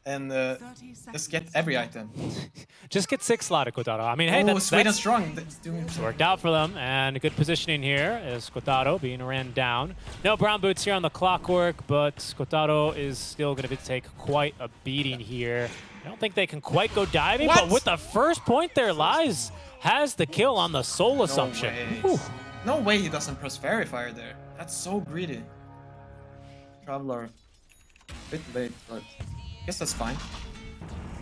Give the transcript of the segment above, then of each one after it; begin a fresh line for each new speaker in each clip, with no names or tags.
and just get every item.
Just get 6 slotted, Kotaro. I mean, hey, that's
strong. That's doing
worked out for them, and good positioning here is Kotaro being ran down. No brown boots here on the clockwork, but Kotaro is still going to take quite a beating here. I don't think they can quite go diving, but with the first point there, Lies has the kill on the soul assumption.
No way he doesn't press Fairy Fire there. That's so greedy. Traveler. Bit late, but I guess that's fine.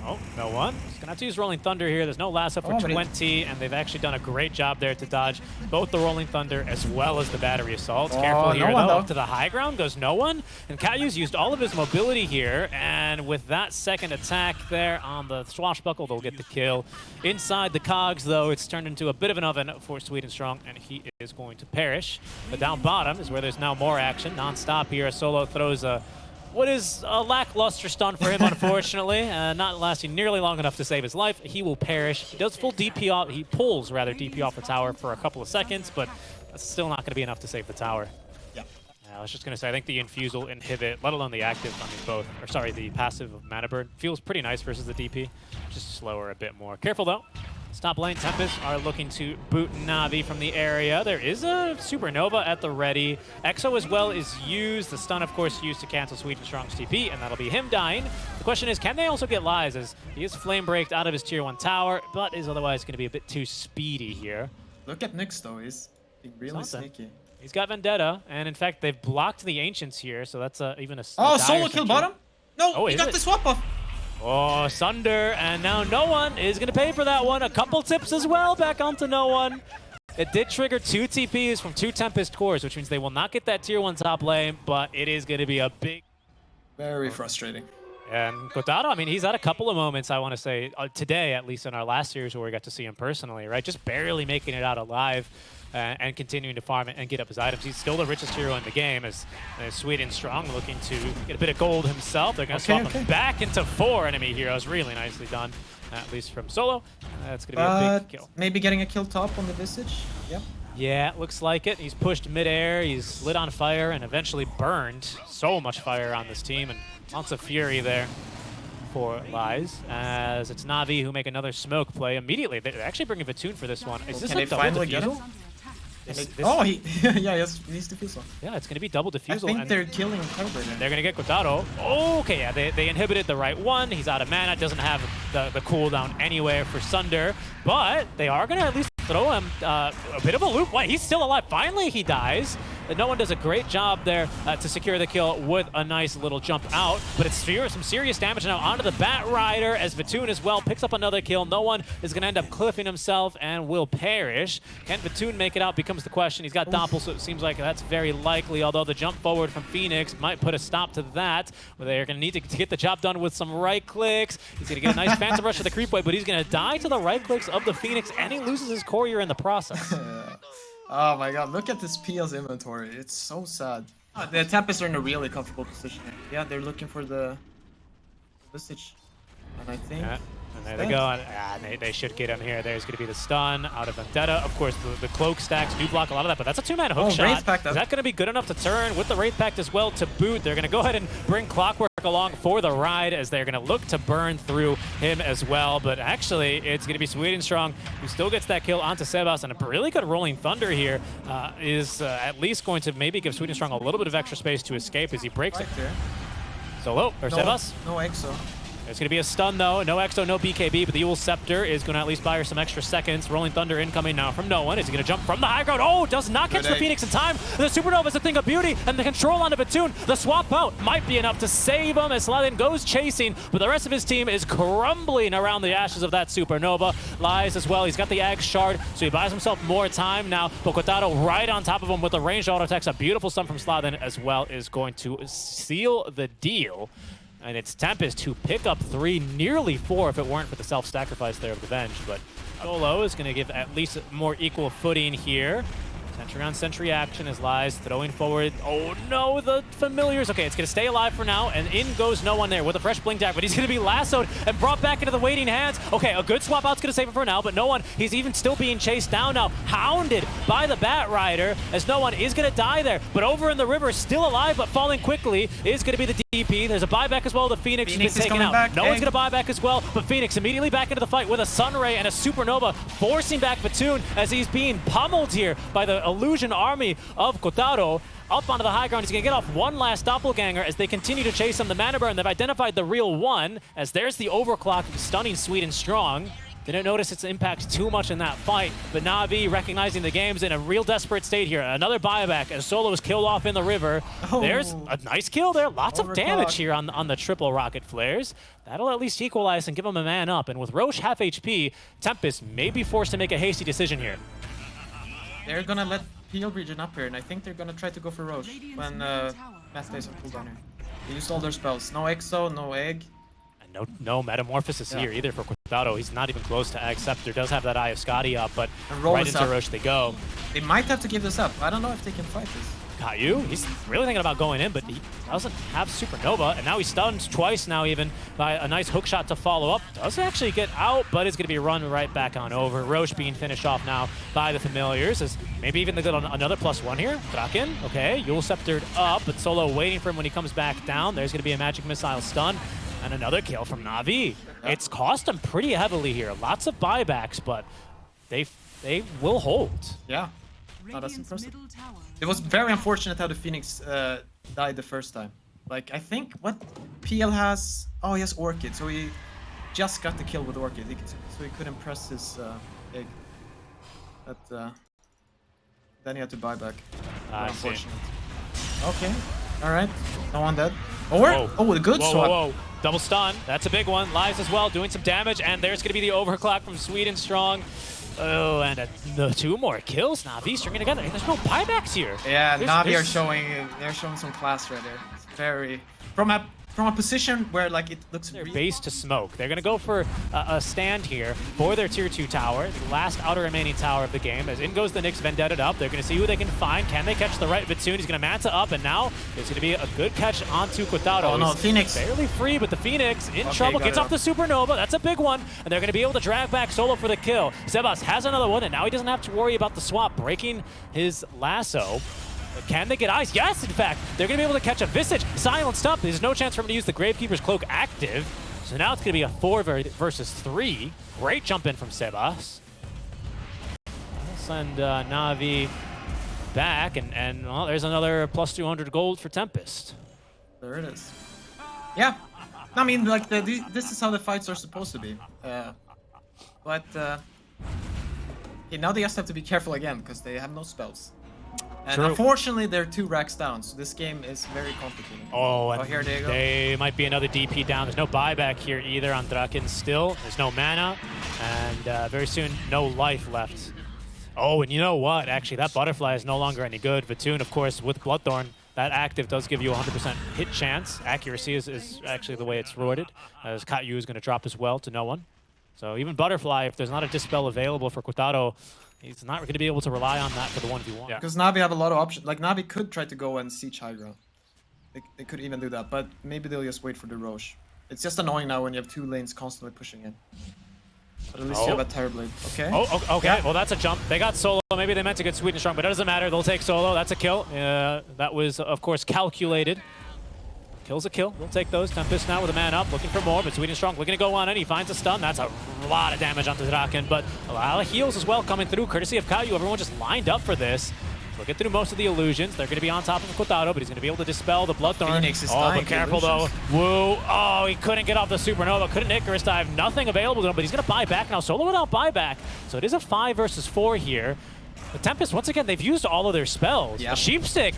Oh, no one. He's gonna have to use Rolling Thunder here. There's no lasso for 20, and they've actually done a great job there to dodge both the Rolling Thunder as well as the Battery Assaults. Careful here, though. Up to the high ground goes no one. And Kayu's used all of his mobility here, and with that second attack there on the Swashbuckle, they'll get the kill. Inside the cogs, though, it's turned into a bit of an oven for Sweet and Strong, and he is going to perish. But down bottom is where there's now more action. Non-stop here. Solo throws what is a lackluster stun for him, unfortunately. Not lasting nearly long enough to save his life. He will perish. He does full DP off. He pulls, rather, DP off the tower for a couple of seconds, but that's still not going to be enough to save the tower.
Yeah.
I was just going to say, I think the Infuse will inhibit, let alone the active, I mean, both. Or sorry, the passive of Mana Burn. Feels pretty nice versus the DP. Just slower a bit more. Careful, though. Top lane, Tempest are looking to boot Na'Vi from the area. There is a Supernova at the ready. Exo as well is used. The stun, of course, used to cancel Sweet and Strong's TP, and that'll be him dying. The question is, can they also get Lies, as he is flame braked out of his tier 1 tower, but is otherwise going to be a bit too speedy here.
Look at Nyx, though. He's being really sneaky.
He's got Vendetta, and in fact, they've blocked the Ancients here, so that's even a
solo kill bottom? No, he got the swap off.
Oh, Sunder, and now no one is going to pay for that one. A couple tips as well back onto no one. It did trigger 2 TPs from 2 Tempest cores, which means they will not get that tier 1 top lane, but it is going to be a big...
Very frustrating.
And Kotaro, I mean, he's had a couple of moments, I want to say, today, at least in our last series where we got to see him personally, right? Just barely making it out alive. And continuing to farm it and get up his items. He's still the richest hero in the game, as Sweet and Strong looking to get a bit of gold himself. They're going to swap him back into 4 enemy heroes. Really nicely done, at least from Solo. That's going to be a big kill.
Maybe getting a kill top on the Visage? Yep.
Yeah, it looks like it. He's pushed midair, he's lit on fire, and eventually burned. So much fire on this team, and lots of fury there for Lies, as it's Na'Vi who make another smoke play immediately. They're actually bringing Vatoon for this one. Is this a double defusal?
Yeah, he needs defusal.
Yeah, it's going to be double defusal.
I think they're killing Caliber.
They're going to get Kotaro. Okay, yeah, they inhibited the right one. He's out of mana, doesn't have the cooldown anywhere for Sunder, but they are going to at least throw him a bit of a loop. Wait, he's still alive. Finally, he dies. No one does a great job there to secure the kill with a nice little jump out, but it's some serious damage now onto the Bat Rider, as Vatoon as well picks up another kill. No one is going to end up cliffing himself and will perish. Can Vatoon make it out becomes the question. He's got Doppel, so it seems like that's very likely, although the jump forward from Phoenix might put a stop to that, where they're going to need to get the job done with some right clicks. He's going to get a nice Phantom Rush to the creep wave, but he's going to die to the right clicks of the Phoenix, and he loses his courier in the process.
Oh my god, look at this PL's inventory. It's so sad. The Tempests are in a really comfortable position. Yeah, they're looking for the Visage. And I think...
Yeah. And there they go, and they should get him here. There's going to be the stun out of Vendetta. Of course, the cloak stacks do block a lot of that, but that's a 2-man hook shot. Is that going to be good enough to turn with the Wraith Pact as well to boot? They're going to go ahead and bring Clockwork along for the ride, as they're going to look to burn through him as well. But actually, it's going to be Sweet and Strong who still gets that kill onto Sebas, and a really good Rolling Thunder here is at least going to maybe give Sweet and Strong a little bit of extra space to escape as he breaks it. Solo, or Sebas?
No Exo.
There's going to be a stun, though. No Exo, no BKB, but the Ewell Scepter is going to at least buy her some extra seconds. Rolling Thunder incoming now from no one. Is he going to jump from the high ground? Oh, does not catch the Phoenix in time. The Supernova is a thing of beauty, and the control on the Vatoon. The swap out might be enough to save him as Sladin goes chasing, but the rest of his team is crumbling around the ashes of that Supernova. Lies as well. He's got the Axe Shard, so he buys himself more time now. Kotaro right on top of him with a ranged auto attacks. A beautiful stun from Sladin as well is going to seal the deal. And it's Tempest who pick up 3, nearly 4 if it weren't for the self-sacrifice there of the Venge. But Solo is going to give at least a more equal footing here. Sentry on sentry action as Lies throwing forward. Oh no, the familiars. Okay, it's going to stay alive for now, and in goes no one there with a fresh blink dagger, but he's going to be lassoed and brought back into the waiting hands. Okay, a good swap out's going to save him for now, but no one, he's even still being chased down now, hounded by the Bat Rider, as no one is going to die there. But over in the river, still alive, but falling quickly, is going to be the DP. There's a buyback as well. The Phoenix has
Phoenix
been
is
taken
coming
out.
back.
No one's going to buy back as well, but Phoenix immediately back into the fight with a Sunray and a Supernova, forcing back Va2 as he's being pummeled here by the Illusion army of Kotaro. Up onto the high ground, he's going to get off one last doppelganger as they continue to chase him. The mana burn, they've identified the real one, as there's the overclock stunning Sweet and Strong. Didn't notice its impact too much in that fight, but Na'Vi recognizing the game's in a real desperate state here. Another buyback as Solo is killed off in the river.
Oh.
There's a nice kill there. Lots of damage here on the triple rocket flares. That'll at least equalize and give him a man up. And with Roche half HP, Tempest may be forced to make a hasty decision here.
They're gonna let PL region up here, and I think they're gonna try to go for Roche when Math Days are cooldown here. They used all their spells. No Exo, no Egg.
No Metamorphosis here either for Kotaro. He's not even close to Ag Scepter. Does have that Eye of Scotty up, but right into Roche they go.
They might have to give this up. I don't know if they can fight this.
Caillou, he's really thinking about going in, but he doesn't have Supernova, and now he's stunned twice now even by a nice hook shot to follow up. Does actually get out, but is going to be run right back on over. Roche being finished off now by the Familiars, as maybe even they get on another +1 here. Draken, okay, Yule Sceptered up, but Solo waiting for him when he comes back down. There's going to be a Magic Missile stun. And another kill from Na'Vi. It's cost them pretty heavily here. Lots of buybacks, but they will hold.
Yeah, not as impressive. It was very unfortunate how the Phoenix died the first time. Like, I think what PL has... Oh, he has Orchid, so he just got the kill with Orchid. So he couldn't press his egg. But then he had to buy back. Unfortunate. Okay, alright. No one dead. Or, oh, a good swap.
Whoa. Double stun, that's a big one. Lives as well, doing some damage, and there's going to be the overclock from Sweet and Strong. Oh, and two more kills. Na'Vi stringing together. There's no buybacks here.
Yeah, Na'Vi are showing some class right there. It's very from a position where like it looks
their base to smoke. They're gonna go for a stand here for their tier 2 tower, the last outer remaining tower of the game. As in goes the Nyx Vendetta up. They're gonna see who they can find. Can they catch the right Vitoon? He's gonna Manta up, and now it's gonna be a good catch onto Kotaro.
Oh no, Phoenix
barely free, but the Phoenix in trouble. Gets off the Supernova. That's a big one, and they're gonna be able to drag back Solo for the kill. Sebas has another one, and now he doesn't have to worry about the swap breaking his lasso. Can they get ice? Yes, in fact. They're going to be able to catch a Visage. Silenced up. There's no chance for him to use the Gravekeeper's Cloak active. So now it's going to be a 4 versus 3. Great jump in from Sebas. We'll send Na'Vi back, and well, there's another plus 200 gold for Tempest.
There it is. Yeah. I mean, like, this is how the fights are supposed to be. But okay, now they just have to be careful again, because they have no spells. And unfortunately, they're 2 racks down, so this game is very complicated.
Oh, and
here they go.
They might be another DP down. There's no buyback here either on Draken still. There's no mana, and very soon, no life left. Oh, and you know what? Actually, that butterfly is no longer any good. Vitoon, of course, with Bloodthorn, that active does give you a 100% hit chance. Accuracy is actually the way it's rewarded, as Caillou is going to drop as well to no one. So even Butterfly, if there's not a Dispel available for Kotaro, he's not going to be able to rely on that for the 1v1.
Yeah. Because Na'Vi have a lot of options. Like, Na'Vi could try to go and siege Hydra. They could even do that, but maybe they'll just wait for the Roche. It's just annoying now when you have 2 lanes constantly pushing in. But at least you have a Terrorblade. Okay.
Oh, okay. Yeah. Well, that's a jump. They got Solo. Maybe they meant to get Sweet and Strong, but it doesn't matter. They'll take Solo. That's a kill. That was, of course, calculated. Kill's a kill. We'll take those. Tempest now with a man up, looking for more, but Sweet and Strong looking to go on in. He finds a stun. That's a lot of damage onto Draken, but a lot of heals as well coming through, courtesy of Caillou. Everyone just lined up for this. We'll get through most of the illusions. They're going to be on top of Kotaro, but he's going to be able to dispel the Bloodthorn.
Phoenix is
but careful though. Woo! Oh, he couldn't get off the Supernova. Couldn't Icarus dive. Nothing available to him, but he's going to buy back now. Solo without buyback. So it is a 5 versus 4 here. The Tempest, once again, they've used all of their spells.
Yep.
The Sheepstick.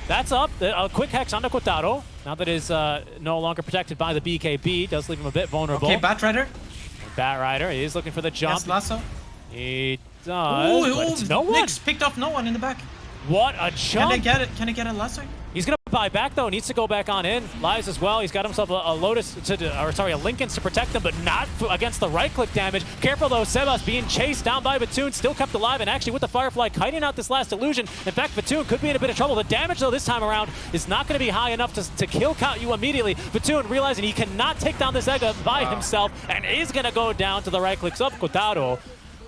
That's up. A quick hex onto Kotaro. Now that is no longer protected by the BKB, does leave him a bit vulnerable.
Okay, Batrider.
Batrider, he is looking for the jump.
Yes, lasso.
He does, but it's no one.
Nyx picked off no one in the back.
What a jump.
Can they get it? Can he get a lasso?
He's going to buy back, though. Needs to go back on in. Lives as well. He's got himself a Linken's to protect him, but not against the right-click damage. Careful, though. Sebas being chased down by Vitoon, still kept alive, and actually with the Firefly kiting out this last illusion. In fact, Vitoon could be in a bit of trouble. The damage, though, this time around is not going to be high enough to kill Caillou immediately. Vitoon realizing he cannot take down this Ega by himself, and is going to go down to the right-clicks of Kotaro.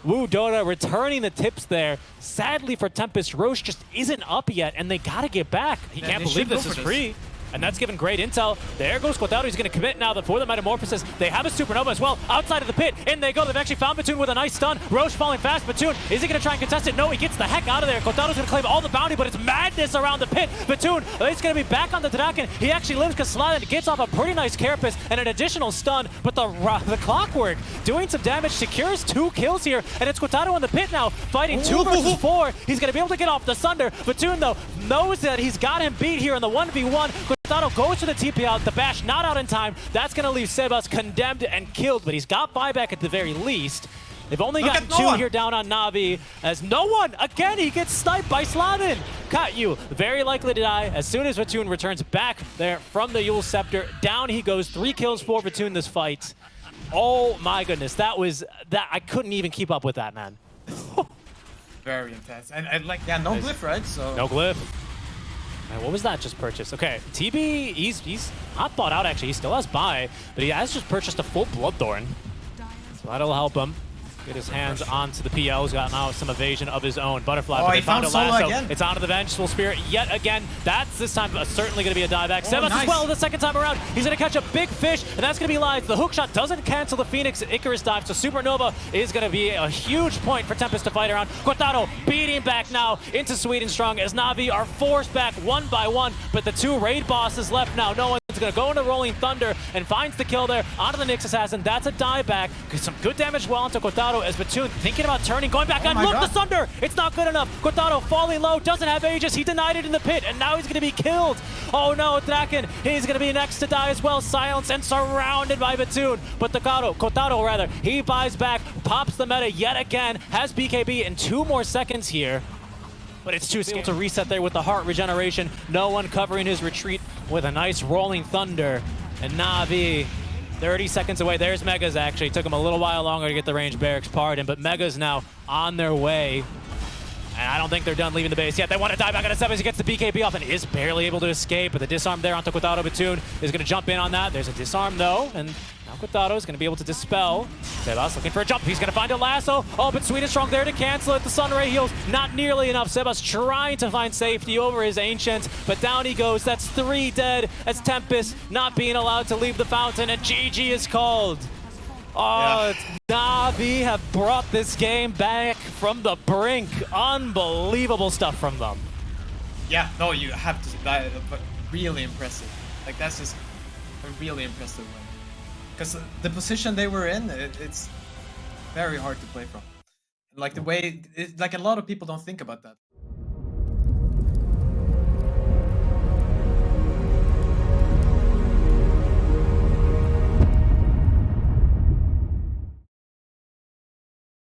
Wu Dota returning the tips there. Sadly for Tempest, Roche just isn't up yet, and they gotta get back. He can't believe this is free. And that's given great intel. There goes Qualifiers. He's going to commit now for the Metamorphosis. They have a Supernova as well. Outside of the pit. In they go. They've actually found Bo2 with a nice stun. Roche falling fast. Bo2, is he going to try and contest it? No, he gets the heck out of there. Qualifiers going to claim all the bounty, but it's madness around the pit. Bo2, he's going to be back on the Draken. He actually lives because Sladen gets off a pretty nice Carapace and an additional stun. But the Clockwork doing some damage, secures 2 kills here. And it's Qualifiers in the pit now, fighting 2 versus 4. He's going to be able to get off the Sunder. Bo2, though, knows that he's got him beat here in the 1v1. Qualifiers goes to the TP out, the bash not out in time. That's going to leave Sebas condemned and killed, but he's got buyback at the very least. They've only gotten 2 here down on Na'Vi, as no one, again, he gets sniped by Sladen. Cut you, very likely to die as soon as Vatoon returns back there from the Yule Scepter. Down he goes, 3 kills for Vatoon this fight. Oh my goodness, I couldn't even keep up with that, man.
Very intense. And like, yeah, no glyph, right? So
no glyph. Man, what was that just purchased? Okay, TB, he's not bought out actually. He still has buy, but he has just purchased a full Bloodthorn. So that'll help him get his hands onto the PL. He's got now some evasion of his own. Butterfly, but they found a lasso. Again. It's onto the Vengeful Spirit yet again. That's this time certainly going to be a dieback. Sebas as well the second time around. He's going to catch a big fish, and that's going to be live. The hookshot doesn't cancel the Phoenix Icarus dive, so Supernova is going to be a huge point for Tempest to fight around. Qualifiers beating back now into Sweden Strong as Na'Vi are forced back 1 by 1, but the 2 raid bosses left now. No one's going to go into Rolling Thunder and finds the kill there onto the Nyx Assassin. That's a dieback. Some good damage well onto Qualifiers as Vatoon thinking about turning, going back on. Look, the Thunder! It's not good enough. Qualifiers falling low, doesn't have Aegis. He denied it in the pit, and now he's going to be killed. Oh no, Draken, he's going to be next to die as well. Silenced and surrounded by Vatoon. But Qualifiers rather, he buys back, pops the meta yet again, has BKB in 2 more seconds here. But it's too scale to reset there with the heart regeneration. No one covering his retreat with a nice Rolling Thunder. And Na'Vi 30 seconds away. There's Megas actually. Took him a little while longer to get the range barracks pardon, but Megas now on their way. And I don't think they're done leaving the base yet. They want to dive back on a 7 as he gets the BKB off and is barely able to escape. But the disarm there onto Qualifiers. Vatoon is going to jump in on that. There's a disarm though, and now Qualifiers is going to be able to dispel. Sebas looking for a jump. He's going to find a lasso. Oh, but Sweden Strong there to cancel it. The Sunray heals not nearly enough. Sebas trying to find safety over his Ancient, but down he goes. That's 3 dead as Tempest not being allowed to leave the fountain, and GG is called. Oh, Na'Vi have brought this game back from the brink. Unbelievable stuff from them.
Yeah, no, you have to, but really impressive. Like, that's just a really impressive win. Because the position they were in, it's very hard to play from. Like the way, like a lot of people don't think about that.